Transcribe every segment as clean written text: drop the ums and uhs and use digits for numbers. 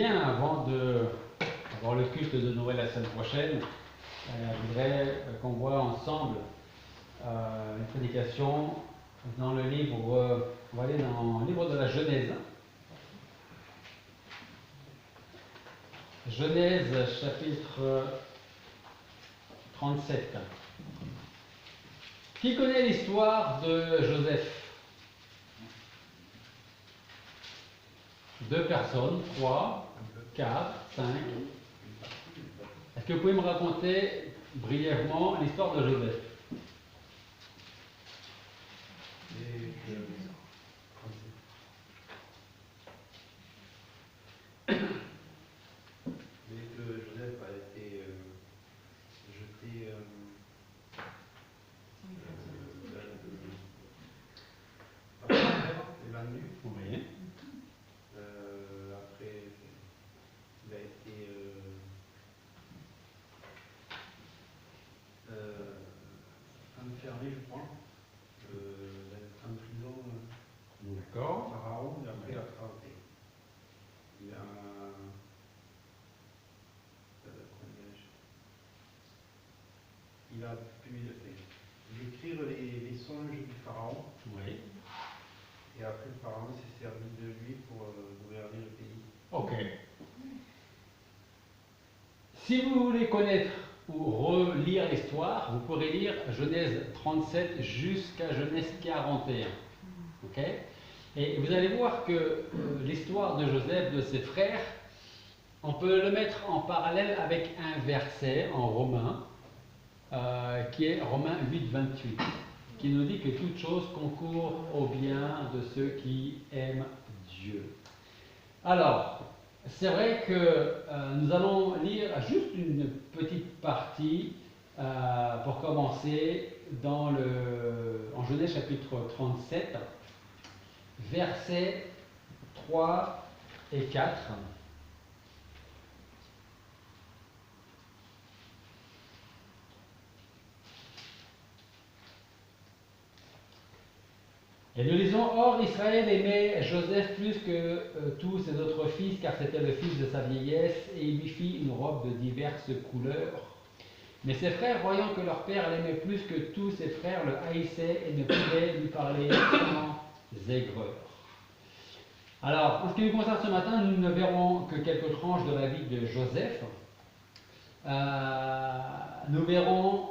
bien, avant d'avoir le culte de Noël la semaine prochaine, je voudrais qu'on voit ensemble une prédication dans le livre, on va aller dans le livre de la Genèse. Genèse chapitre 37. Qui connaît l'histoire de Joseph? Deux personnes, 3, 4, 5. Est-ce que vous pouvez me raconter brièvement l'histoire de Joseph? Dès que Joseph a été jeté par son père, évanoui, Oui. après il a été enfermé, je crois, en prison D'accord. Pharaon, et après il a travaillé. Il a, comment dirais-je, il a pu décrire les songes du Pharaon, Oui. et après le Pharaon s'est servi de lui pour gouverner le pays. Ok. Si vous voulez connaître ou relire l'histoire, vous pourrez lire Genèse 37 jusqu'à Genèse 41. Ok? Et vous allez voir que l'histoire de Joseph, de ses frères, on peut le mettre en parallèle avec un verset en Romains, qui est Romains 8, 28, qui nous dit que toute chose concourt au bien de ceux qui aiment Dieu. Alors, c'est vrai que nous allons lire juste une petite partie pour commencer en Genèse chapitre 37, versets 3 et 4. Et nous lisons, Or Israël aimait Joseph plus que tous ses autres fils, car c'était le fils de sa vieillesse, et il lui fit une robe de diverses couleurs. Mais ses frères, voyant que leur père l'aimait plus que tous ses frères, le haïssaient et ne pouvaient lui parler sans aigreur. Alors, en ce qui nous concerne ce matin, nous ne verrons que quelques tranches de la vie de Joseph. Nous verrons,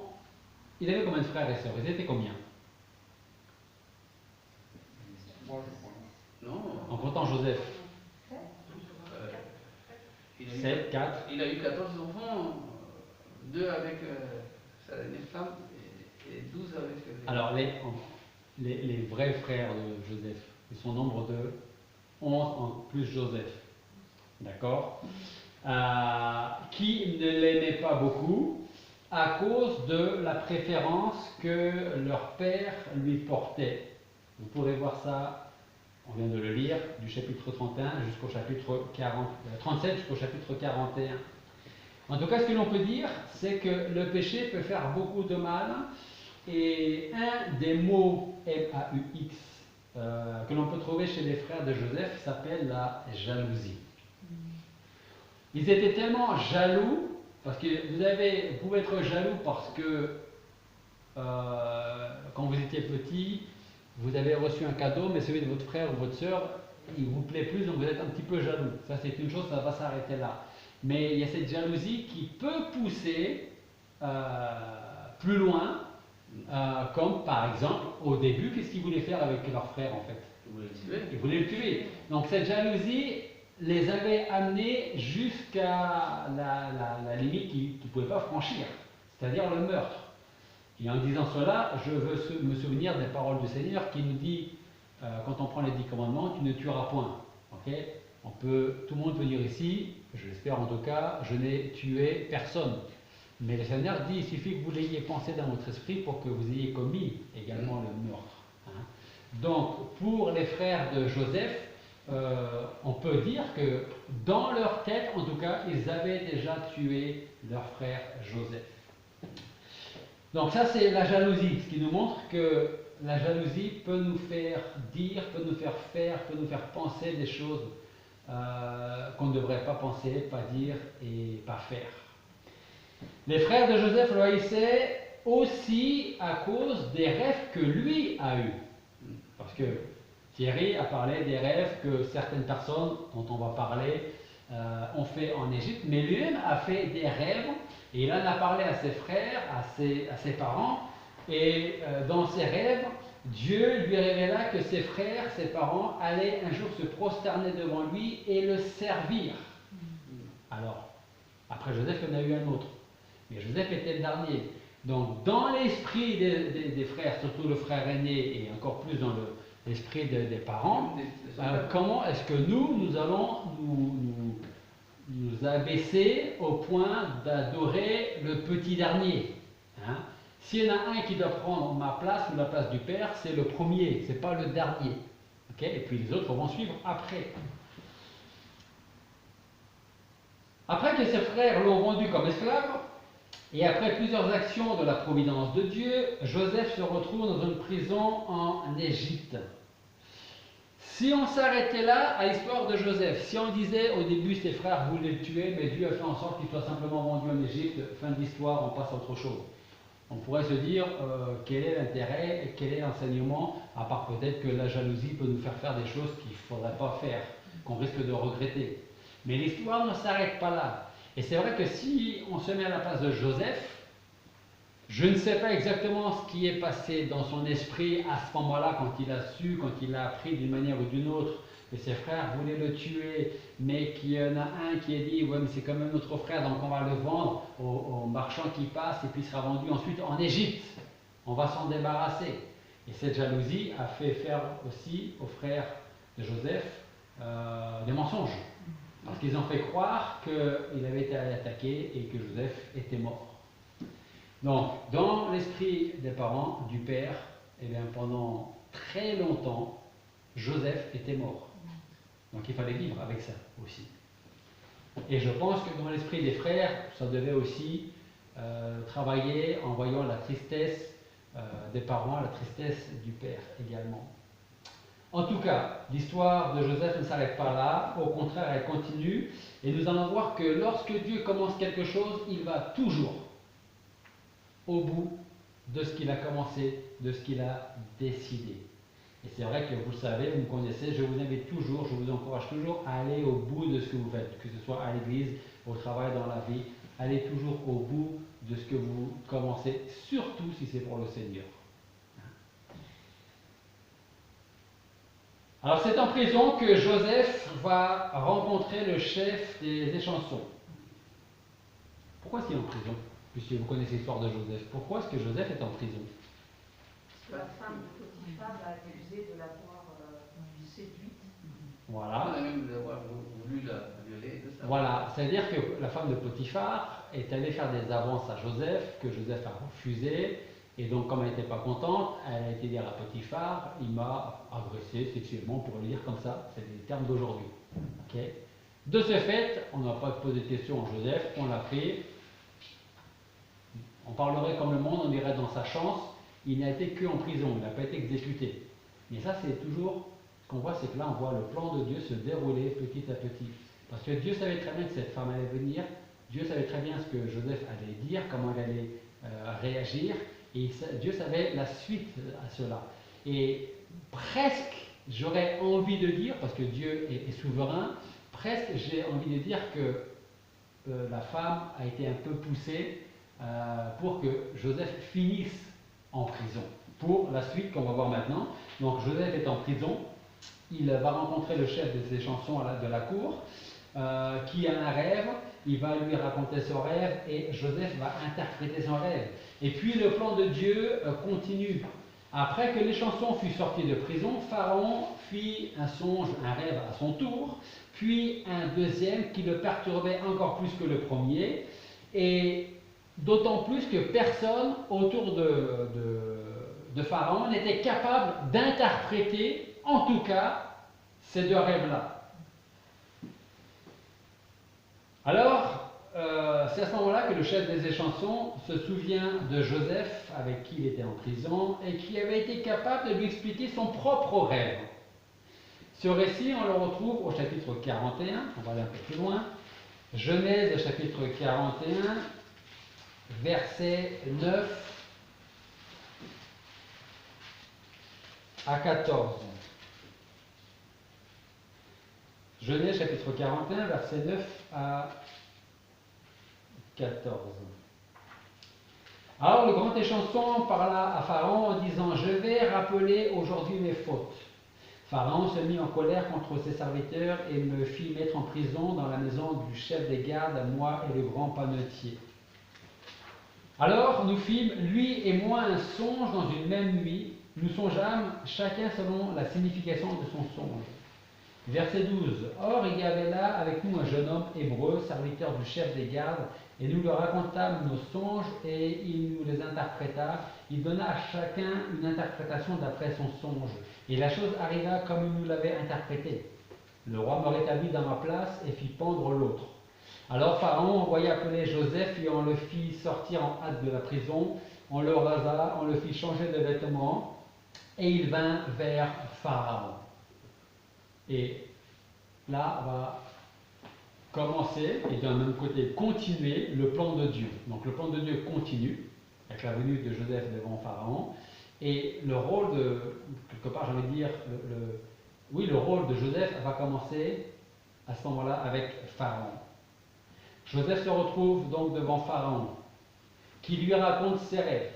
il avait combien de frères et sœurs? Ils étaient combien? Moi, je crois. Non. En comptant Joseph. 7, 4. Il a eu 14 enfants, 2 avec sa dernière femme et 12 avec... Alors, les vrais frères de Joseph, ils sont au nombre de 11 en plus Joseph. D'accord? Qui ne l'aimaient pas beaucoup à cause de la préférence que leur père lui portait. Vous pourrez voir ça, on vient de le lire, du chapitre 31 jusqu'au chapitre 37 jusqu'au chapitre 41. En tout cas, ce que l'on peut dire, c'est que le péché peut faire beaucoup de mal. Et un des mots MAUX que l'on peut trouver chez les frères de Joseph s'appelle la jalousie. Ils étaient tellement jaloux, parce que vous pouvez être jaloux parce que quand vous étiez petit, vous avez reçu un cadeau, mais celui de votre frère ou votre soeur, il vous plaît plus, donc vous êtes un petit peu jaloux. Ça, c'est une chose, ça va s'arrêter là. Mais il y a cette jalousie qui peut pousser plus loin, comme par exemple, au début, qu'est-ce qu'ils voulaient faire avec leur frère en fait? Ils voulaient le tuer. Donc cette jalousie les avait amenés jusqu'à la limite qu'ils ne pouvaient pas franchir, c'est-à-dire le meurtre. Et en disant cela, je veux me souvenir des paroles du Seigneur qui nous dit, quand on prend les 10 commandements, tu ne tueras point. Okay? Tout le monde peut dire ici, je l'espère en tout cas, je n'ai tué personne. Mais le Seigneur dit, il suffit que vous l'ayez pensé dans votre esprit pour que vous ayez commis également le meurtre. Hein? Donc, pour les frères de Joseph, on peut dire que dans leur tête, en tout cas, ils avaient déjà tué leur frère Joseph. Donc ça, c'est la jalousie, ce qui nous montre que la jalousie peut nous faire dire, peut nous faire faire, peut nous faire penser des choses qu'on ne devrait pas penser, pas dire et pas faire. Les frères de Joseph le haïssaient aussi à cause des rêves que lui a eus. Parce que Thierry a parlé des rêves que certaines personnes dont on va parler ont fait en Égypte, mais lui-même a fait des rêves et il en a parlé à ses frères, à ses parents, et dans ses rêves, Dieu lui révéla que ses frères, ses parents, allaient un jour se prosterner devant lui et le servir. Alors, après Joseph, il y en a eu un autre, mais Joseph était le dernier. Donc, dans l'esprit des frères, surtout le frère aîné et encore plus dans l'esprit des parents, comment est-ce que nous allons nous abaisser au point d'adorer le petit dernier, hein? S'il y en a un qui doit prendre ma place ou la place du père, c'est le premier, c'est pas le dernier. Okay? Et puis les autres vont suivre après. Après que ses frères l'ont vendu comme esclave, et après plusieurs actions de la providence de Dieu, Joseph se retrouve dans une prison en Égypte. Si on s'arrêtait là à l'histoire de Joseph, si on disait au début ses frères voulaient le tuer, mais Dieu a fait en sorte qu'il soit simplement vendu en Égypte, fin de l'histoire, on passe à autre chose. On pourrait se dire quel est l'intérêt et quel est l'enseignement, à part peut-être que la jalousie peut nous faire des choses qu'il ne faudrait pas faire, qu'on risque de regretter. Mais l'histoire ne s'arrête pas là. Et c'est vrai que si on se met à la place de Joseph, je ne sais pas exactement ce qui est passé dans son esprit à ce moment-là, quand il a su, quand il a appris d'une manière ou d'une autre que ses frères voulaient le tuer, mais qu'il y en a un qui a dit « ouais, mais c'est quand même notre frère, donc on va le vendre au marchand qui passe et puis il sera vendu ensuite en Égypte. On va s'en débarrasser. » Et cette jalousie a fait faire aussi aux frères de Joseph des mensonges. Parce qu'ils ont fait croire qu'il avait été attaqué et que Joseph était mort. Donc, dans l'esprit des parents, du père, eh bien, pendant très longtemps, Joseph était mort. Donc il fallait vivre avec ça aussi. Et je pense que dans l'esprit des frères, ça devait aussi travailler en voyant la tristesse des parents, la tristesse du père également. En tout cas, l'histoire de Joseph ne s'arrête pas là, au contraire, elle continue, et nous allons voir que lorsque Dieu commence quelque chose, il va toujours au bout de ce qu'il a commencé, de ce qu'il a décidé. Et c'est vrai que vous le savez, vous me connaissez, je vous invite toujours, je vous encourage toujours à aller au bout de ce que vous faites, que ce soit à l'église, au travail, dans la vie, allez toujours au bout de ce que vous commencez, surtout si c'est pour le Seigneur. Alors c'est en prison que Joseph va rencontrer le chef des échansons. Pourquoi est-ce qu'il est en prison? Puisque vous connaissez l'histoire de Joseph. Pourquoi est-ce que Joseph est en prison? La femme de Potiphar l'a accusé de l'avoir séduite. Voilà. Même d'avoir voulu la violer, tout ça. Voilà, c'est-à-dire que la femme de Potiphar est allée faire des avances à Joseph, que Joseph a refusé, et donc comme elle n'était pas contente, elle a été dire à Potiphar, il m'a agressé sexuellement, pour le dire comme ça, c'est des termes d'aujourd'hui. Okay. De ce fait, on n'a pas posé de questions à Joseph, on l'a pris, on parlerait comme le monde, on dirait dans sa chance, il n'a été qu'en prison, il n'a pas été exécuté. Mais ça, c'est toujours, ce qu'on voit, c'est que là, on voit le plan de Dieu se dérouler petit à petit. Parce que Dieu savait très bien que cette femme allait venir, Dieu savait très bien ce que Joseph allait dire, comment elle allait réagir, et Dieu savait la suite à cela. Et presque, j'aurais envie de dire, parce que Dieu est souverain, presque j'ai envie de dire que la femme a été un peu poussée pour que Joseph finisse en prison. Pour la suite qu'on va voir maintenant. Donc Joseph est en prison, il va rencontrer le chef des échansons de la cour, qui a un rêve, il va lui raconter son rêve et Joseph va interpréter son rêve. Et puis le plan de Dieu continue. Après que l'échanson fut sorti de prison, Pharaon fit un songe, un rêve à son tour, puis un deuxième qui le perturbait encore plus que le premier, et d'autant plus que personne autour de Pharaon n'était capable d'interpréter, en tout cas, ces deux rêves-là. Alors, c'est à ce moment-là que le chef des échansons se souvient de Joseph, avec qui il était en prison, et qui avait été capable de lui expliquer son propre rêve. Ce récit, on le retrouve au chapitre 41, on va aller un peu plus loin. Genèse chapitre 41, versets 9 à 14. Genèse chapitre 41, versets 9 à 14. Alors le grand échanson parla à Pharaon en disant: Je vais rappeler aujourd'hui mes fautes. Pharaon se mit en colère contre ses serviteurs et me fit mettre en prison dans la maison du chef des gardes, moi et le grand panetier. Alors nous fîmes, lui et moi, un songe dans une même nuit. Nous songeâmes chacun selon la signification de son songe. Verset 12. Or il y avait là avec nous un jeune homme hébreu, serviteur du chef des gardes, et nous lui racontâmes nos songes et il nous les interpréta. Il donna à chacun une interprétation d'après son songe. Et la chose arriva comme il nous l'avait interprété. Le roi me rétablit dans ma place et fit pendre l'autre. Alors Pharaon envoya appeler Joseph et on le fit sortir en hâte de la prison. On le rasa, on le fit changer de vêtements et il vint vers Pharaon. Et là va commencer, et d'un même côté continuer, le plan de Dieu. Donc le plan de Dieu continue, avec la venue de Joseph devant Pharaon, et le rôle de, quelque part j'ai envie de dire, le rôle de Joseph va commencer à ce moment-là avec Pharaon. Joseph se retrouve donc devant Pharaon, qui lui raconte ses rêves.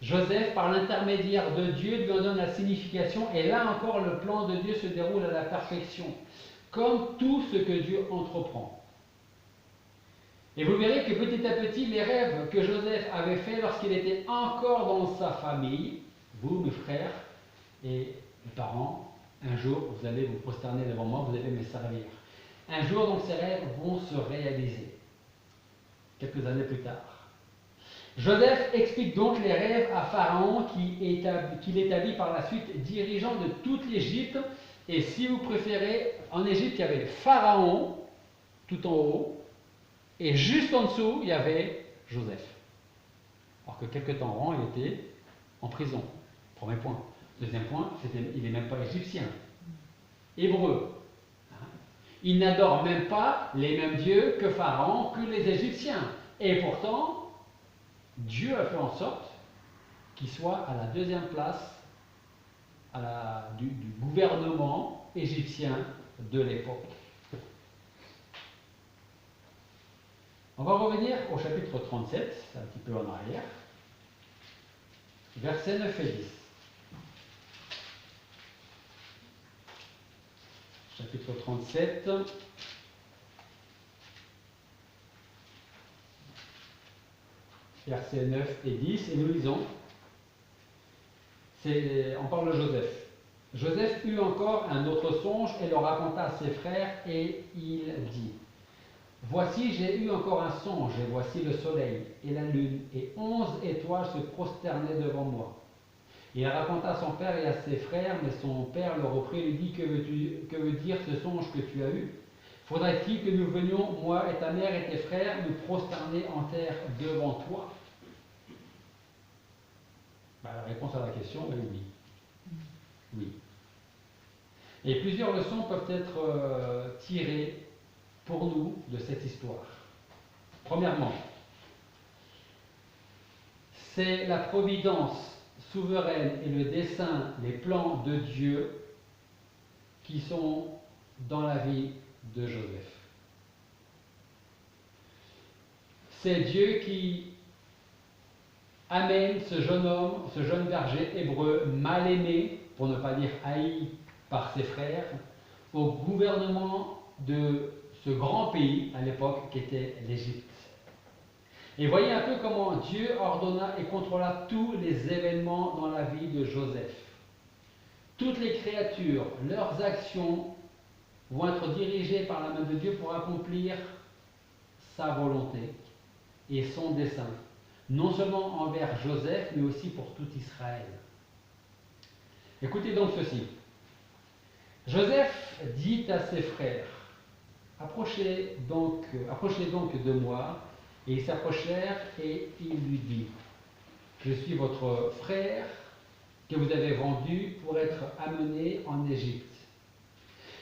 Joseph, par l'intermédiaire de Dieu, lui en donne la signification, et là encore le plan de Dieu se déroule à la perfection, comme tout ce que Dieu entreprend. Et vous verrez que petit à petit, les rêves que Joseph avait faits lorsqu'il était encore dans sa famille, vous, mes frères et mes parents, un jour vous allez vous prosterner devant moi, vous allez me servir. Un jour donc ces rêves vont se réaliser, quelques années plus tard. Joseph explique donc les rêves à Pharaon qu'il établit par la suite dirigeant de toute l'Égypte. Et si vous préférez, en Égypte il y avait Pharaon tout en haut et juste en dessous il y avait Joseph. Alors que quelque temps avant il était en prison. Premier point. Deuxième point, il n'est même pas égyptien. Hébreu. Il n'adore même pas les mêmes dieux que Pharaon, que les Égyptiens. Et pourtant, Dieu a fait en sorte qu'il soit à la deuxième place du gouvernement égyptien de l'époque. On va revenir au chapitre 37, un petit peu en arrière, versets 9 et 10. Chapitre 37. Versets 9 et 10, et nous lisons, on parle de Joseph. Joseph eut encore un autre songe et le raconta à ses frères, et il dit: Voici, j'ai eu encore un songe, et voici le soleil et la lune, et 11 étoiles se prosternaient devant moi. Il raconta à son père et à ses frères, mais son père le reprit et lui dit: Que veut dire ce songe que tu as eu? Faudrait-il que nous venions, moi et ta mère et tes frères, nous prosterner en terre devant toi? La réponse à la question est oui. Oui. Et plusieurs leçons peuvent être tirées pour nous de cette histoire. Premièrement, c'est la providence souveraine et le dessein, les plans de Dieu qui sont dans la vie de Joseph. C'est Dieu qui amène ce jeune homme, ce jeune berger hébreu mal aimé, pour ne pas dire haï par ses frères, au gouvernement de ce grand pays à l'époque qu'était l'Égypte. Et voyez un peu comment Dieu ordonna et contrôla tous les événements dans la vie de Joseph. Toutes les créatures, leurs actions vont être dirigées par la main de Dieu pour accomplir sa volonté et son dessein, non seulement envers Joseph, mais aussi pour tout Israël. Écoutez donc ceci. Joseph dit à ses frères: Approchez donc de moi. Et ils s'approchèrent et il lui dit: Je suis votre frère que vous avez vendu pour être amené en Égypte.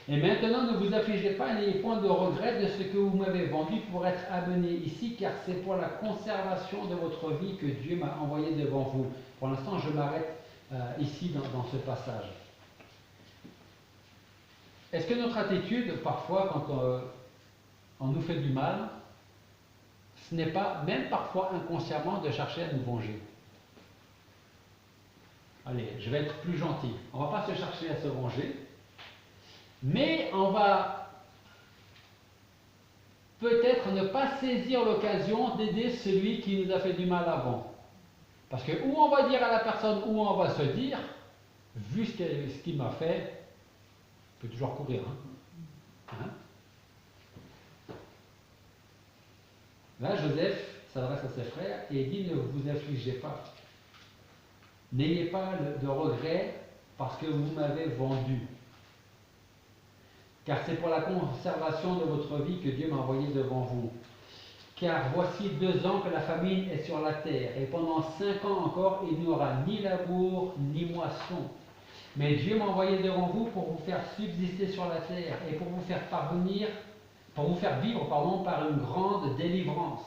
Et maintenant, ne vous affligez pas, n'ayez point de regret de ce que vous m'avez vendu pour être amené ici, car c'est pour la conservation de votre vie que Dieu m'a envoyé devant vous. Pour l'instant, je m'arrête ici dans ce passage. Est-ce que notre attitude, parfois, quand on nous fait du mal, ce n'est pas, même parfois inconsciemment, de chercher à nous venger? Allez, je vais être plus gentil. On ne va pas se chercher à se venger, mais on va peut-être ne pas saisir l'occasion d'aider celui qui nous a fait du mal avant. Parce que ou on va dire à la personne, ou on va se dire, vu ce qu'il m'a fait, je peux toujours courir. Hein? Là, Joseph s'adresse à ses frères et dit, ne vous affligez pas. N'ayez pas de regret parce que vous m'avez vendu. Car c'est pour la conservation de votre vie que Dieu m'a envoyé devant vous. Car voici 2 ans que la famine est sur la terre, et pendant 5 ans encore, il n'y aura ni labour, ni moisson. Mais Dieu m'a envoyé devant vous pour vous faire subsister sur la terre, et pour vous faire vivre par une grande délivrance.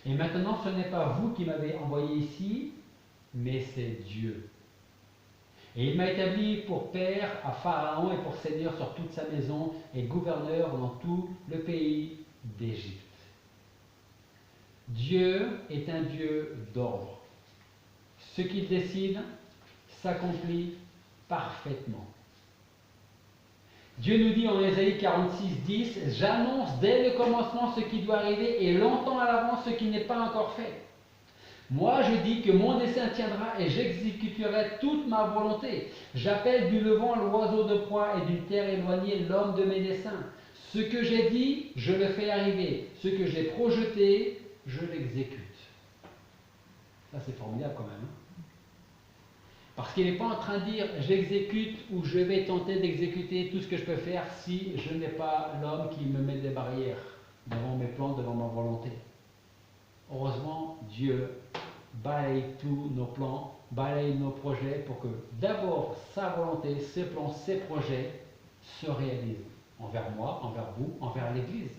Et maintenant, ce n'est pas vous qui m'avez envoyé ici, mais c'est Dieu. Et il m'a établi pour père à Pharaon et pour seigneur sur toute sa maison et gouverneur dans tout le pays d'Égypte. Dieu est un Dieu d'ordre. Ce qu'il décide s'accomplit parfaitement. Dieu nous dit en Ésaïe 46:10, j'annonce dès le commencement ce qui doit arriver et longtemps à l'avance ce qui n'est pas encore fait. Moi, je dis que mon dessein tiendra et j'exécuterai toute ma volonté. J'appelle du levant l'oiseau de proie et d'une terre éloignée l'homme de mes desseins. Ce que j'ai dit, je le fais arriver. Ce que j'ai projeté, je l'exécute. Ça, c'est formidable quand même. Hein? Parce qu'il n'est pas en train de dire j'exécute ou je vais tenter d'exécuter tout ce que je peux faire si je n'ai pas l'homme qui me met des barrières devant mes plans, devant ma volonté. Heureusement, Dieu balaye tous nos plans, balaye nos projets pour que d'abord sa volonté, ses plans, ses projets se réalisent envers moi, envers vous, envers l'Église,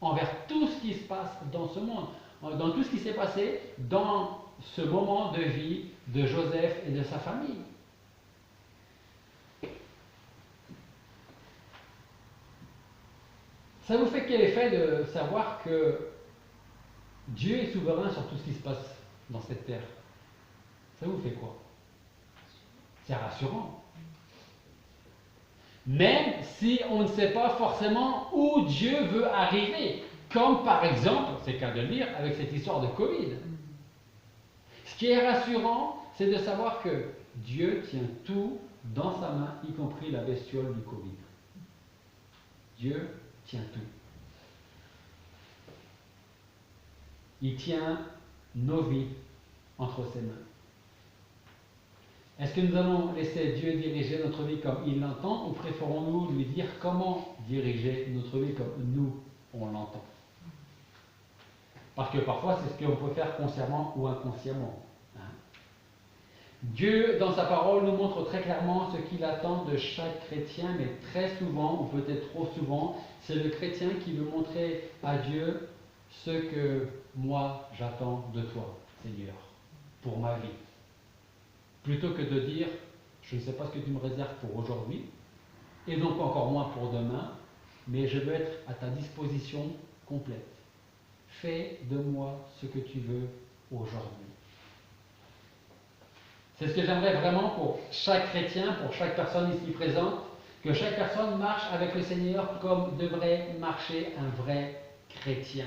envers tout ce qui se passe dans ce monde, dans tout ce qui s'est passé dans ce moment de vie de Joseph et de sa famille. Ça vous fait quel effet de savoir que Dieu est souverain sur tout ce qui se passe dans cette terre? Ça vous fait quoi? C'est rassurant. Même si on ne sait pas forcément où Dieu veut arriver. Comme par exemple, c'est le cas de le dire, avec cette histoire de Covid. Ce qui est rassurant, c'est de savoir que Dieu tient tout dans sa main, y compris la bestiole du Covid. Dieu tient tout. Il tient nos vies entre ses mains. Est-ce que nous allons laisser Dieu diriger notre vie comme il l'entend ou préférons-nous lui dire comment diriger notre vie comme nous, on l'entend? Parce que parfois, c'est ce qu'on peut faire consciemment ou inconsciemment. Dieu, dans sa parole, nous montre très clairement ce qu'il attend de chaque chrétien, mais très souvent, ou peut-être trop souvent, c'est le chrétien qui veut montrer à Dieu ce que moi j'attends de toi, Seigneur, pour ma vie. Plutôt que de dire, je ne sais pas ce que tu me réserves pour aujourd'hui, et donc encore moins pour demain, mais je veux être à ta disposition complète. Fais de moi ce que tu veux aujourd'hui. C'est ce que j'aimerais vraiment pour chaque chrétien, pour chaque personne ici présente, que chaque personne marche avec le Seigneur comme devrait marcher un vrai chrétien.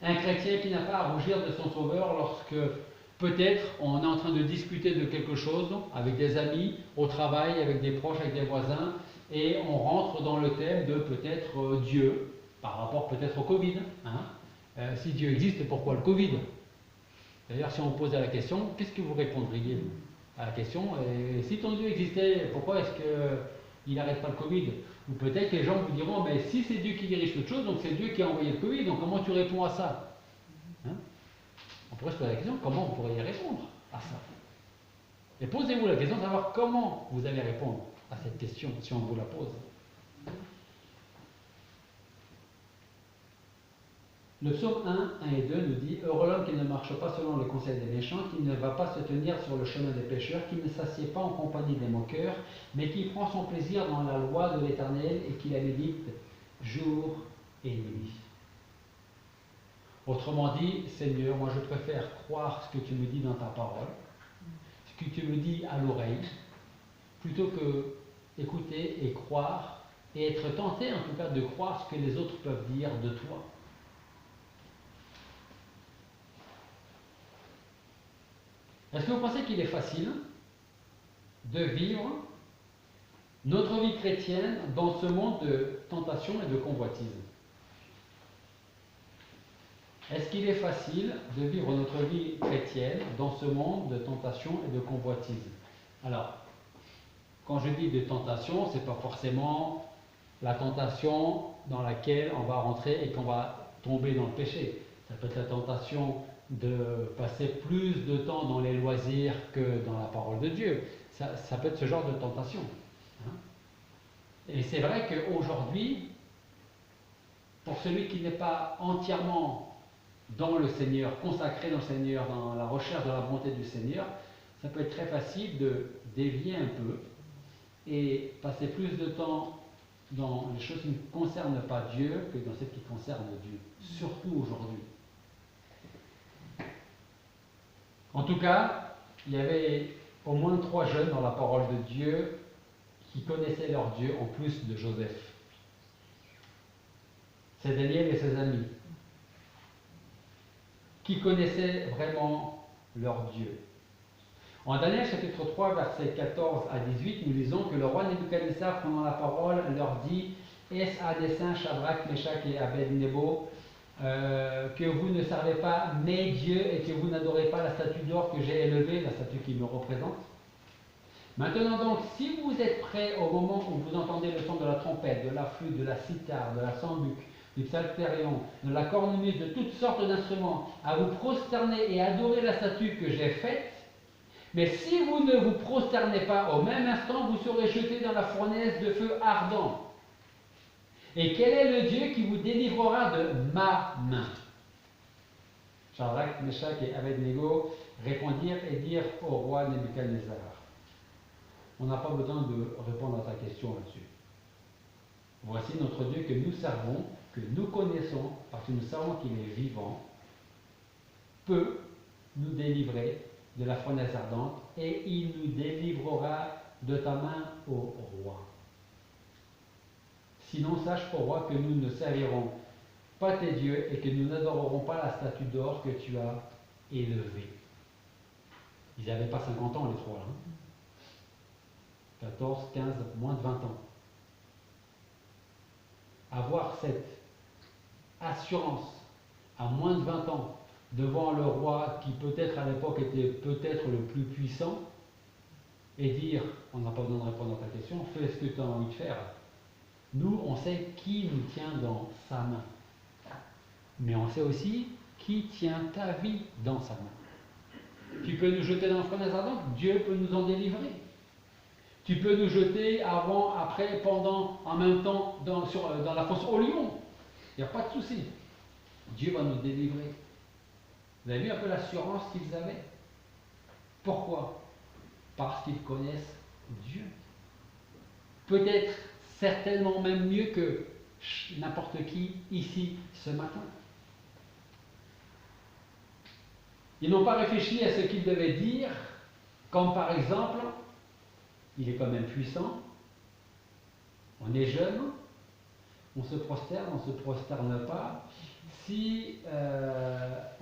Un chrétien qui n'a pas à rougir de son sauveur lorsque peut-être on est en train de discuter de quelque chose avec des amis, au travail, avec des proches, avec des voisins, et on rentre dans le thème de peut-être Dieu, par rapport peut-être au Covid. Si Dieu existe, pourquoi le Covid? D'ailleurs, si on vous posait la question, qu'est-ce que vous répondriez vous, à la question? Et si ton Dieu existait, pourquoi est-ce qu'il n'arrête pas le Covid? Ou peut-être que les gens vous diront, mais si c'est Dieu qui dirige toute chose, donc c'est Dieu qui a envoyé le Covid, donc comment tu réponds à ça? On pourrait se poser la question, comment vous pourriez répondre à ça? Et posez-vous la question de savoir comment vous allez répondre à cette question, si on vous la pose. Le psaume 1 et 2 nous dit: Heureux l'homme qui ne marche pas selon le conseil des méchants, qui ne va pas se tenir sur le chemin des pécheurs, qui ne s'assied pas en compagnie des moqueurs, mais qui prend son plaisir dans la loi de l'Éternel et qui la médite jour et nuit. Autrement dit, Seigneur, moi je préfère croire ce que tu me dis dans ta parole, ce que tu me dis à l'oreille, plutôt que écouter et croire, et être tenté en tout cas de croire ce que les autres peuvent dire de toi. Est-ce que vous pensez qu'il est facile de vivre notre vie chrétienne dans ce monde de tentation et de convoitise? Est-ce qu'il est facile de vivre notre vie chrétienne dans ce monde de tentation et de convoitise? Alors, quand je dis de tentation, ce n'est pas forcément la tentation dans laquelle on va rentrer et qu'on va tomber dans le péché. Ça peut être la tentation de passer plus de temps dans les loisirs que dans la parole de Dieu. Ça peut être ce genre de tentation. Hein? Et c'est vrai qu'aujourd'hui, pour celui qui n'est pas entièrement dans le Seigneur, consacré dans le Seigneur, dans la recherche de la volonté du Seigneur, ça peut être très facile de dévier un peu et passer plus de temps dans les choses qui ne concernent pas Dieu que dans celles qui concernent Dieu, surtout aujourd'hui. En tout cas, il y avait au moins 3 jeunes dans la parole de Dieu qui connaissaient leur Dieu en plus de Joseph. C'est Daniel et ses amis qui connaissaient vraiment leur Dieu. En Daniel chapitre 3, versets 14 à 18, nous lisons que le roi Nebuchadnezzar, prenant la parole, leur dit: Est-ce à dessein, Shadrach, Meshach et Abednego, que vous ne servez pas mes dieux et que vous n'adorez pas la statue d'or que j'ai élevée, la statue qui me représente? Maintenant donc, si vous êtes prêts au moment où vous entendez le son de la trompette, de la flûte, de la cithare, de la sambuc, du psaltérion, de la cornemuse, de toutes sortes d'instruments, à vous prosterner et adorer la statue que j'ai faite, mais si vous ne vous prosternez pas au même instant, vous serez jetés dans la fournaise de feu ardent. Et quel est le Dieu qui vous délivrera de ma main? Shadrach, Meshach et Abednego répondirent et dirent au roi Nebuchadnezzar. On n'a pas besoin de répondre à ta question là-dessus. Voici notre Dieu que nous servons, que nous connaissons, parce que nous savons qu'il est vivant, peut nous délivrer de la fournaise ardente, et il nous délivrera de ta main, ô roi. Sinon, sache, ô roi, que nous ne servirons pas tes dieux et que nous n'adorerons pas la statue d'or que tu as élevée. Ils n'avaient pas 50 ans, les trois, hein. 14, 15, moins de 20 ans. Avoir cette assurance à moins de 20 ans devant le roi qui peut-être à l'époque était peut-être le plus puissant et dire, on n'a pas besoin de répondre à ta question, fais ce que tu as envie de faire. Nous, on sait qui nous tient dans sa main. Mais on sait aussi qui tient ta vie dans sa main. Tu peux nous jeter dans le fournaise ardente, Dieu peut nous en délivrer. Tu peux nous jeter avant, après, pendant, en même temps dans la fosse au lion. Il n'y a pas de souci. Dieu va nous délivrer. Vous avez vu un peu l'assurance qu'ils avaient? Pourquoi? Parce qu'ils connaissent Dieu. Peut-être, certainement même mieux que n'importe qui ici ce matin. Ils n'ont pas réfléchi à ce qu'ils devaient dire, comme par exemple, il est quand même puissant, on est jeune, on se prosterne, on ne se prosterne pas. Si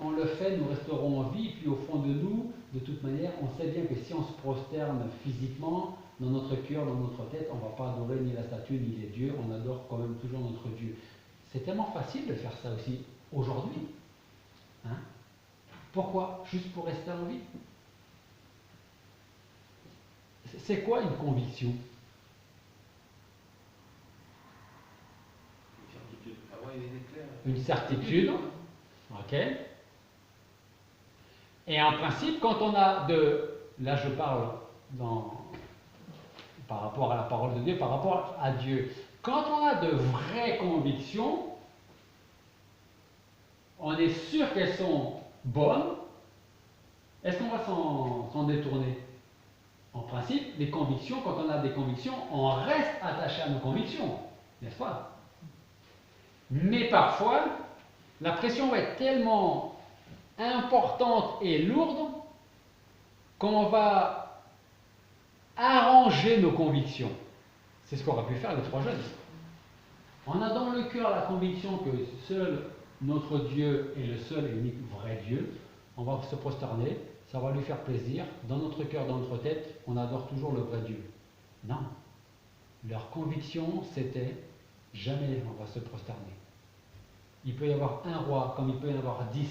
on le fait, nous resterons en vie, puis au fond de nous, de toute manière, on sait bien que si on se prosterne physiquement, dans notre cœur, dans notre tête, on ne va pas adorer ni la statue ni les dieux, on adore quand même toujours notre Dieu. C'est tellement facile de faire ça aussi aujourd'hui. Hein? Pourquoi? Juste pour rester en vie. C'est quoi une conviction? Une certitude. Ok. Et en principe, quand on a là je parle par rapport à la parole de Dieu, par rapport à Dieu, Quand on a de vraies convictions, on est sûr qu'elles sont bonnes. Est-ce qu'on va s'en détourner? En principe, les convictions, quand on a des convictions, on reste attaché à nos convictions, n'est-ce pas? Mais parfois, la pression va être tellement importante et lourde qu'on va arranger nos convictions. C'est ce qu'aura pu faire les 3 jeunes. On a dans le cœur la conviction que seul notre Dieu est le seul et unique vrai Dieu. On va se prosterner, ça va lui faire plaisir. Dans notre cœur, dans notre tête, on adore toujours le vrai Dieu. Non. Leur conviction, c'était jamais on va se prosterner. Il peut y avoir un roi comme il peut y en avoir 10.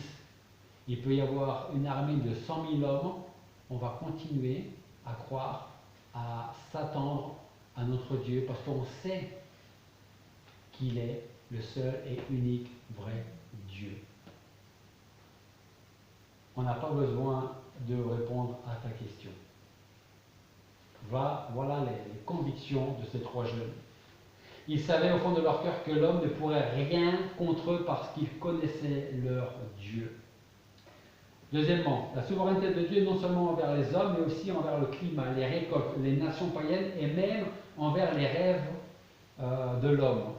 Il peut y avoir une armée de 100 000 hommes. On va continuer à croire, à s'attendre à notre Dieu parce qu'on sait qu'il est le seul et unique vrai Dieu. On n'a pas besoin de répondre à ta question. Voilà les convictions de ces 3 jeunes. Ils savaient au fond de leur cœur que l'homme ne pourrait rien contre eux parce qu'ils connaissaient leur Dieu. Deuxièmement, la souveraineté de Dieu non seulement envers les hommes, mais aussi envers le climat, les récoltes, les nations païennes et même envers les rêves de l'homme.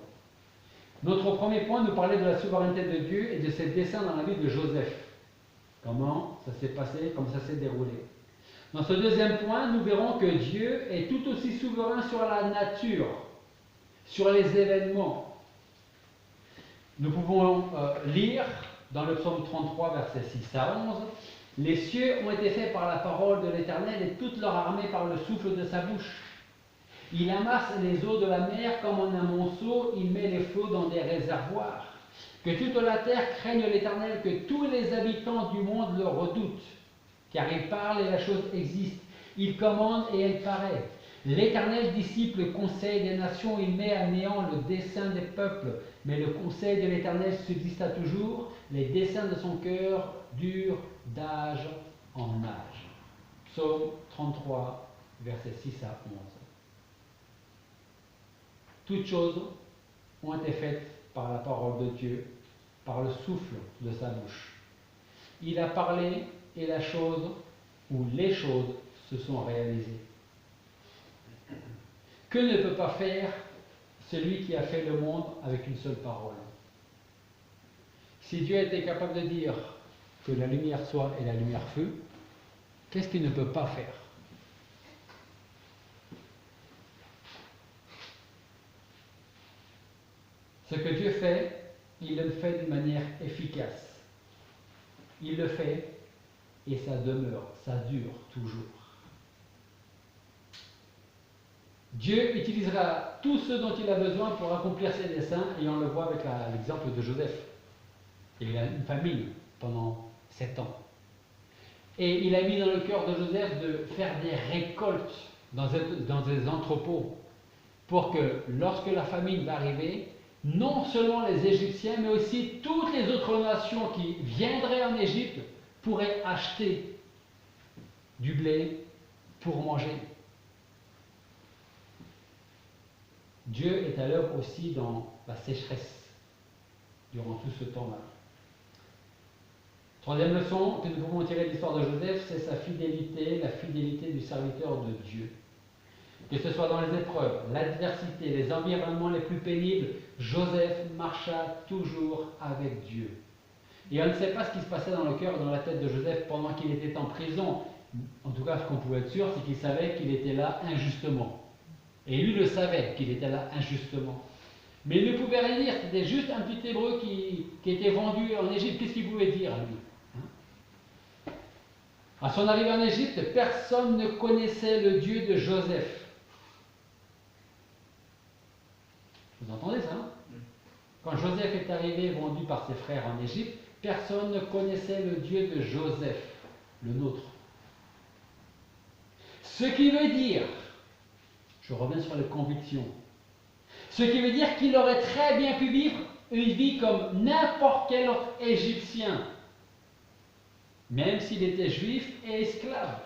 Notre premier point nous parlait de la souveraineté de Dieu et de ses desseins dans la vie de Joseph. Comment ça s'est passé, comment ça s'est déroulé. Dans ce deuxième point, nous verrons que Dieu est tout aussi souverain sur la nature, sur les événements. Nous pouvons lire dans le psaume 33, versets 6 à 11, « Les cieux ont été faits par la parole de l'Éternel et toute leur armée par le souffle de sa bouche. Il amasse les eaux de la mer comme en un monceau, il met les flots dans des réservoirs. Que toute la terre craigne l'Éternel, que tous les habitants du monde le redoutent. Car il parle et la chose existe. Il commande et elle paraît. L'Éternel dissipe le conseil des nations, il met à néant le dessein des peuples. Mais le conseil de l'Éternel subsista toujours, les desseins de son cœur durent d'âge en âge. » Psaume 33, versets 6 à 11. Toutes choses ont été faites par la parole de Dieu, par le souffle de sa bouche. Il a parlé et la chose ou les choses se sont réalisées. Que ne peut pas faire celui qui a fait le monde avec une seule parole? Si Dieu était capable de dire que la lumière soit et la lumière fut, qu'est-ce qu'il ne peut pas faire? Ce que Dieu fait, il le fait d'une manière efficace. Il le fait et ça demeure, ça dure toujours. Dieu utilisera tout ce dont il a besoin pour accomplir ses desseins et on le voit avec l'exemple de Joseph. Il a une famille pendant 7 ans. Et il a mis dans le cœur de Joseph de faire des récoltes dans des entrepôts pour que lorsque la famine va arriver, non seulement les Égyptiens, mais aussi toutes les autres nations qui viendraient en Égypte pourraient acheter du blé pour manger. Dieu est à l'œuvre aussi dans la sécheresse durant tout ce temps-là. Troisième leçon que nous pouvons tirer de l'histoire de Joseph, c'est sa fidélité, la fidélité du serviteur de Dieu. Que ce soit dans les épreuves, l'adversité, les environnements les plus pénibles, Joseph marcha toujours avec Dieu. Et on ne sait pas ce qui se passait dans le cœur et dans la tête de Joseph pendant qu'il était en prison. En tout cas, ce qu'on pouvait être sûr, c'est qu'il savait qu'il était là injustement. Et lui le savait qu'il était là injustement. Mais il ne pouvait rien dire, c'était juste un petit hébreu qui était vendu en Égypte. Qu'est-ce qu'il pouvait dire à lui? À son arrivée en Égypte, personne ne connaissait le Dieu de Joseph. Vous entendez ça, hein? Quand Joseph est arrivé, vendu par ses frères en Égypte, personne ne connaissait le Dieu de Joseph, le nôtre. Ce qui veut dire, je reviens sur les convictions, ce qui veut dire qu'il aurait très bien pu vivre une vie comme n'importe quel autre Égyptien, même s'il était juif et esclave.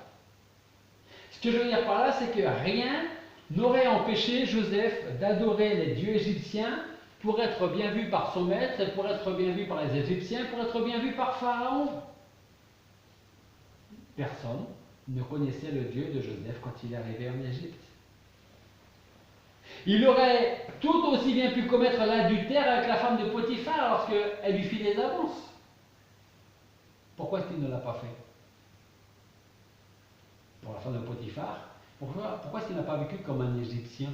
Ce que je veux dire par là, c'est que rien n'aurait empêché Joseph d'adorer les dieux égyptiens pour être bien vu par son maître, pour être bien vu par les Égyptiens, pour être bien vu par Pharaon. Personne ne connaissait le Dieu de Joseph quand il est arrivé en Égypte. Il aurait tout aussi bien pu commettre l'adultère avec la femme de Potiphar lorsqu'elle lui fit des avances. Pourquoi est-ce qu'il ne l'a pas fait? Pour la femme de Potiphar, pourquoi est-ce qu'il n'a pas vécu comme un Égyptien?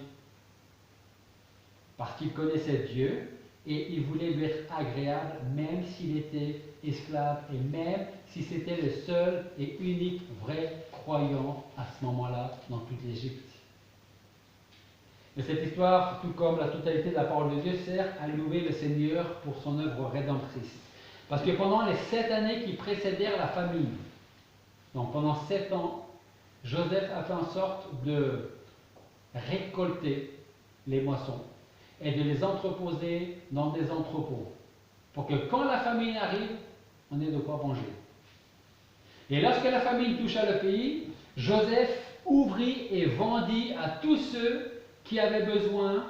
Parce qu'il connaissait Dieu et il voulait lui être agréable même s'il était esclave et même si c'était le seul et unique vrai croyant à ce moment-là dans toute l'Égypte. Et cette histoire, tout comme la totalité de la parole de Dieu, sert à louer le Seigneur pour son œuvre rédemptrice. Parce que pendant les 7 années qui précédèrent la famine, donc pendant 7 ans, Joseph a fait en sorte de récolter les moissons et de les entreposer dans des entrepôts, pour que quand la famine arrive, on ait de quoi manger. Et lorsque la famine toucha le pays, Joseph ouvrit et vendit à tous ceux qui avaient besoin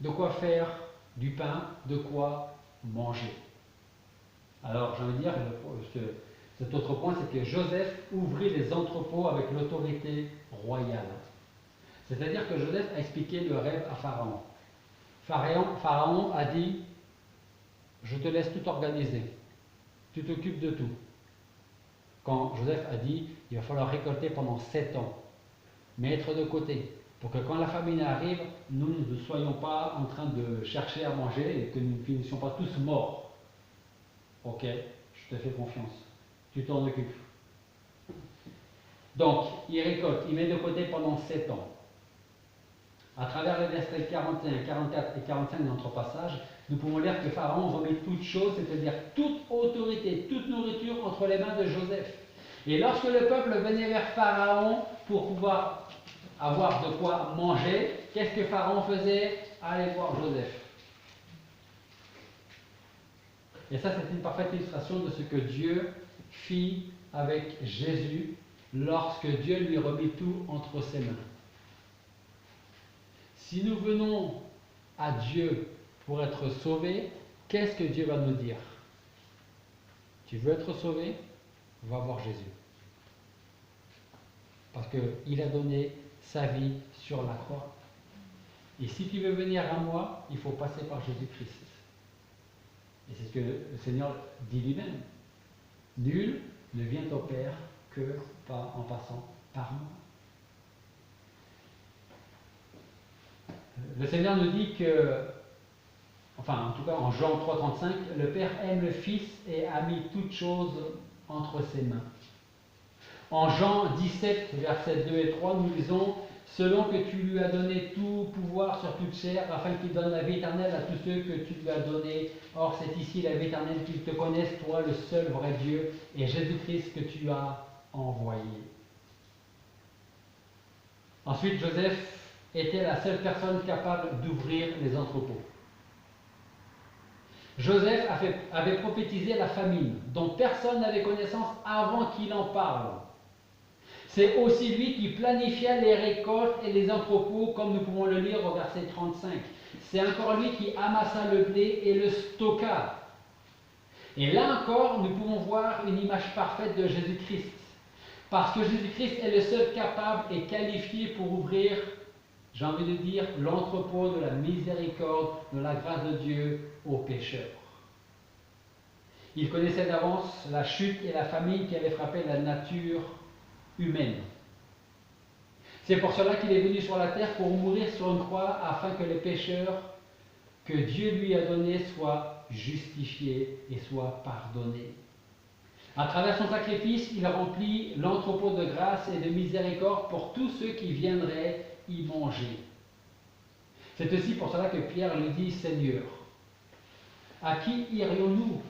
de quoi faire du pain, de quoi manger. Alors, j'ai envie de dire, cet autre point, c'est que Joseph ouvrit les entrepôts avec l'autorité royale. C'est-à-dire que Joseph a expliqué le rêve à Pharaon. Pharaon a dit, je te laisse tout organiser, tu t'occupes de tout. Quand Joseph a dit, il va falloir récolter pendant 7 ans, mettre de côté, pour que quand la famine arrive, nous ne soyons pas en train de chercher à manger et que nous ne finissions pas tous morts. Ok, je te fais confiance, tu t'en occupes. Donc, il récolte, il met de côté pendant 7 ans. À travers les versets 41, 44 et 45 de notre passage, nous pouvons lire que Pharaon remet toute chose, c'est-à-dire toute autorité, toute nourriture entre les mains de Joseph. Et lorsque le peuple venait vers Pharaon pour pouvoir avoir de quoi manger, qu'est-ce que Pharaon faisait? Allez voir Joseph. Et ça, c'est une parfaite illustration de ce que Dieu fit avec Jésus lorsque Dieu lui remit tout entre ses mains. Si nous venons à Dieu pour être sauvés, qu'est-ce que Dieu va nous dire? Tu veux être sauvé? Va voir Jésus. Parce qu'il a donné sa vie sur la croix. Et si tu veux venir à moi, il faut passer par Jésus-Christ. Et c'est ce que le Seigneur dit lui-même. Nul ne vient au Père que en passant par moi. Le Seigneur nous dit que, enfin en tout cas en Jean 3,35, le Père aime le Fils et a mis toutes choses entre ses mains. En Jean 17, versets 2 et 3, nous lisons « Selon que tu lui as donné tout pouvoir sur toute chair, afin qu'il donne la vie éternelle à tous ceux que tu lui as donnés. Or c'est ici la vie éternelle, qu'ils te connaissent, toi le seul vrai Dieu, et Jésus-Christ que tu as envoyé. » Ensuite, Joseph était la seule personne capable d'ouvrir les entrepôts. Joseph avait prophétisé la famine, dont personne n'avait connaissance avant qu'il en parle. C'est aussi lui qui planifia les récoltes et les entrepôts, comme nous pouvons le lire au verset 35. C'est encore lui qui amassa le blé et le stocka. Et là encore, nous pouvons voir une image parfaite de Jésus-Christ. Parce que Jésus-Christ est le seul capable et qualifié pour ouvrir, j'ai envie de dire, l'entrepôt de la miséricorde, de la grâce de Dieu aux pécheurs. Il connaissait d'avance la chute et la famine qui avaient frappé la nature humaine. C'est pour cela qu'il est venu sur la terre pour mourir sur une croix afin que les pécheurs que Dieu lui a donnés soient justifiés et soient pardonnés. À travers son sacrifice, il remplit l'entrepôt de grâce et de miséricorde pour tous ceux qui viendraient y manger. C'est aussi pour cela que Pierre lui dit « Seigneur, à qui irions-nous?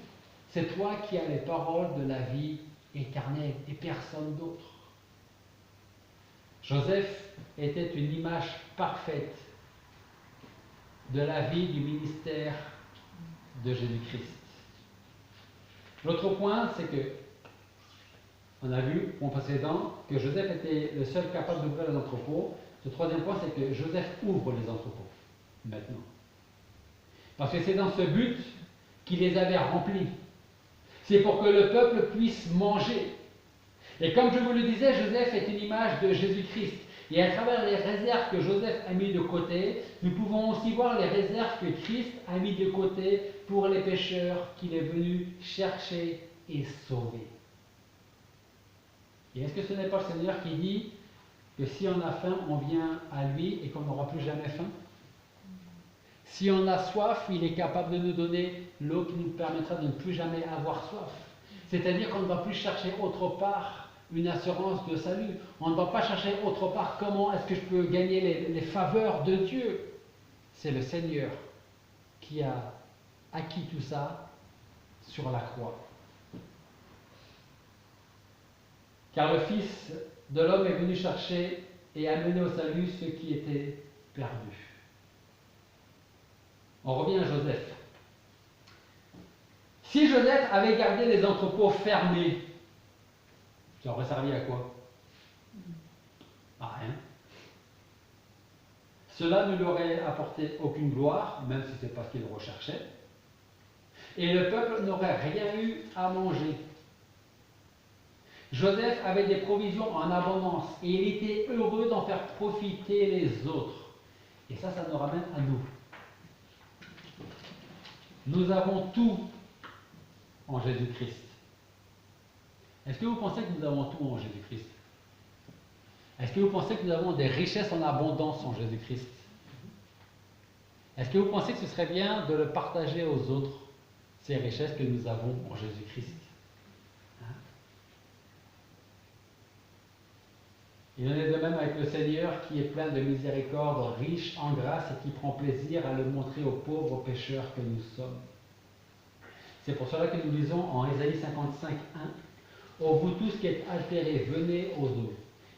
C'est toi qui as les paroles de la vie éternelle et personne d'autre. » Joseph était une image parfaite de la vie du ministère de Jésus-Christ. L'autre point, c'est que On a vu au précédent que Joseph était le seul capable d'ouvrir les entrepôts. Le troisième point, c'est que Joseph ouvre les entrepôts maintenant. Parce que c'est dans ce but qu'il les avait remplis. C'est pour que le peuple puisse manger. Et comme je vous le disais, Joseph est une image de Jésus-Christ. Et à travers les réserves que Joseph a mis de côté, nous pouvons aussi voir les réserves que Christ a mis de côté pour les pécheurs qu'il est venu chercher et sauver. Et est-ce que ce n'est pas le Seigneur qui dit que si on a faim, on vient à lui et qu'on n'aura plus jamais faim? Si on a soif, il est capable de nous donner l'eau qui nous permettra de ne plus jamais avoir soif. C'est-à-dire qu'on ne va plus chercher autre part une assurance de salut. On ne va pas chercher autre part comment est-ce que je peux gagner les faveurs de Dieu. C'est le Seigneur qui a acquis tout ça sur la croix. Car le Fils de l'homme est venu chercher et amener au salut ceux qui étaient perdus. On revient à Joseph. Si Joseph avait gardé les entrepôts fermés, ça aurait servi à quoi? À rien. Cela ne lui aurait apporté aucune gloire, même si c'est pas ce qu'il recherchait. Et le peuple n'aurait rien eu à manger. Joseph avait des provisions en abondance et il était heureux d'en faire profiter les autres. Et ça nous ramène à nous. Nous avons tout en Jésus-Christ. Est-ce que vous pensez que nous avons tout en Jésus-Christ? Est-ce que vous pensez que nous avons des richesses en abondance en Jésus-Christ? Est-ce que vous pensez que ce serait bien de le partager aux autres, ces richesses que nous avons en Jésus-Christ? Il en est de même avec le Seigneur qui est plein de miséricorde, riche en grâce et qui prend plaisir à le montrer aux pauvres pécheurs que nous sommes. C'est pour cela que nous lisons en Ésaïe 55, 1 « Ô vous tous qui êtes altérés, venez aux eaux.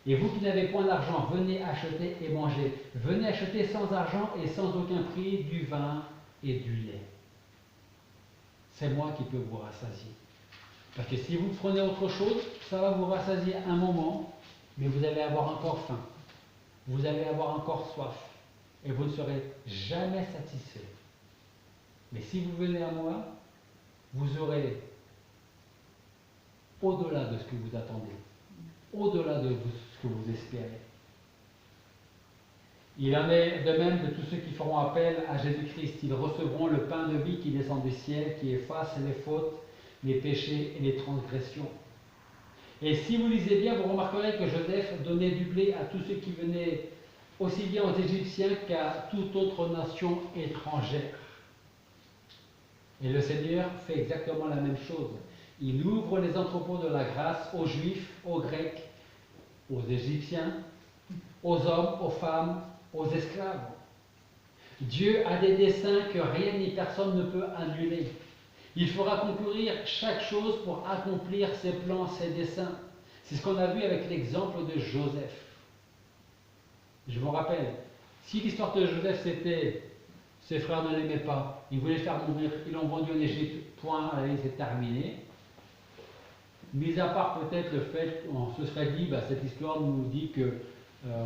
Et vous qui n'avez point d'argent, venez acheter et manger. Venez acheter sans argent et sans aucun prix du vin et du lait. » C'est moi qui peux vous rassasier. Parce que si vous prenez autre chose, ça va vous rassasier un moment, mais vous allez avoir encore faim. Vous allez avoir encore soif. Et vous ne serez jamais satisfait. Mais si vous venez à moi, vous aurez au-delà de ce que vous attendez, au-delà de ce que vous espérez. Il en est de même de tous ceux qui feront appel à Jésus-Christ. Ils recevront le pain de vie qui descend du ciel, qui efface les fautes, les péchés et les transgressions. Et si vous lisez bien, vous remarquerez que Joseph donnait du blé à tous ceux qui venaient aussi bien aux Égyptiens qu'à toute autre nation étrangère. Et le Seigneur fait exactement la même chose. Il ouvre les entrepôts de la grâce aux Juifs, aux Grecs, aux Égyptiens, aux hommes, aux femmes, aux esclaves. Dieu a des desseins que rien ni personne ne peut annuler. Il fera concourir chaque chose pour accomplir ses plans, ses desseins. C'est ce qu'on a vu avec l'exemple de Joseph. Je vous rappelle, si l'histoire de Joseph c'était ses frères ne l'aimaient pas, ils voulaient le faire mourir, ils l'ont vendu en Égypte, point, allez, c'est terminé. Mis à part peut-être le fait qu'on se serait dit, cette histoire nous dit que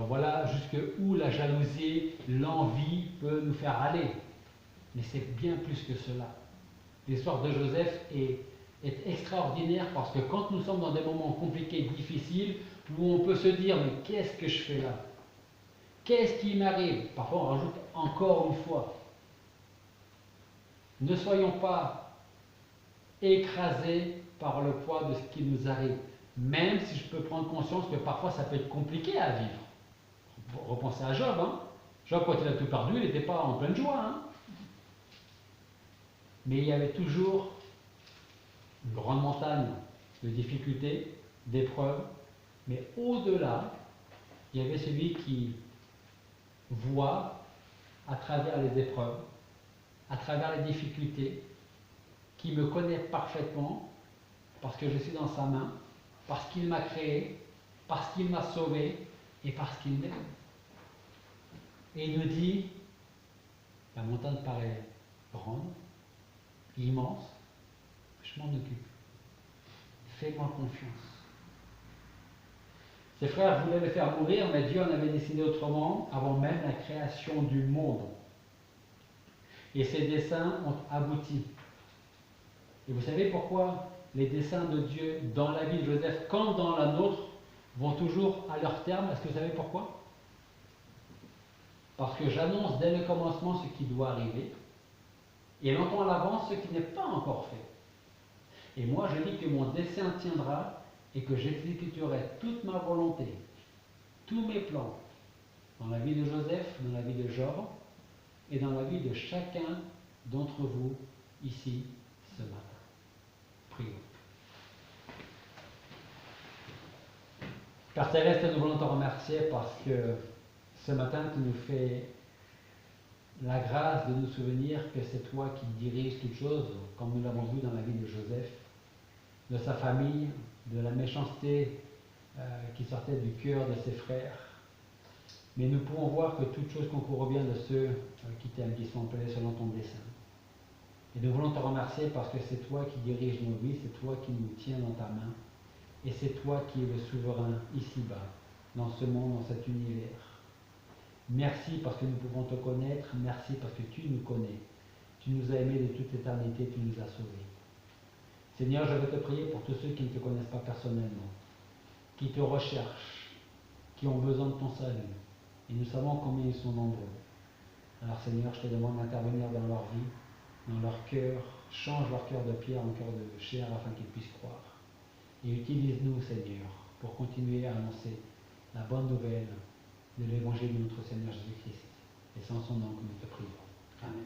voilà jusque où la jalousie, l'envie peut nous faire aller. Mais c'est bien plus que cela. L'histoire de Joseph est extraordinaire parce que quand nous sommes dans des moments compliqués, difficiles, où on peut se dire mais qu'est-ce que je fais là? Qu'est-ce qui m'arrive? Parfois on rajoute encore une fois. Ne soyons pas écrasés par le poids de ce qui nous arrive, même si je peux prendre conscience que parfois ça peut être compliqué à vivre. Repensez à Job. Job, quand il a tout perdu, il n'était pas en pleine joie. Mais il y avait toujours une grande montagne de difficultés, d'épreuves, mais au-delà, il y avait celui qui voit à travers les épreuves, à travers les difficultés, qui me connaît parfaitement, parce que je suis dans sa main, parce qu'il m'a créé, parce qu'il m'a sauvé et parce qu'il m'aime. Et il nous dit, la montagne paraît grande, immense, je m'en occupe. Fais-moi confiance. Ses frères voulaient le faire mourir, mais Dieu en avait décidé autrement avant même la création du monde. Et ses desseins ont abouti. Et vous savez pourquoi les desseins de Dieu dans la vie de Joseph, comme dans la nôtre, vont toujours à leur terme? Est-ce que vous savez pourquoi? Parce que j'annonce dès le commencement ce qui doit arriver, et longtemps à l'avance ce qui n'est pas encore fait. Et moi je dis que mon dessein tiendra et que j'exécuterai toute ma volonté, tous mes plans, dans la vie de Joseph, dans la vie de Job, et dans la vie de chacun d'entre vous ici ce matin. Prions. Père Céleste, nous voulons te remercier parce que ce matin tu nous fais la grâce de nous souvenir que c'est toi qui diriges toutes choses, comme nous l'avons vu dans la vie de Joseph, de sa famille, de la méchanceté qui sortait du cœur de ses frères. Mais nous pouvons voir que toute chose concourt bien de ceux qui t'aiment, qui sont appelés selon ton dessein. Et nous voulons te remercier parce que c'est toi qui diriges nos vies, c'est toi qui nous tiens dans ta main, et c'est toi qui es le souverain ici-bas, dans ce monde, dans cet univers. Merci parce que nous pouvons te connaître, merci parce que tu nous connais. Tu nous as aimés de toute éternité, tu nous as sauvés. Seigneur, je veux te prier pour tous ceux qui ne te connaissent pas personnellement, qui te recherchent, qui ont besoin de ton salut. Et nous savons combien ils sont nombreux. Alors Seigneur, je te demande d'intervenir dans leur vie, dans leur cœur. Change leur cœur de pierre en cœur de chair afin qu'ils puissent croire. Et utilise-nous, Seigneur, pour continuer à annoncer la bonne nouvelle de l'évangile de notre Seigneur Jésus-Christ. Et c'est en son nom que nous te prions. Amen.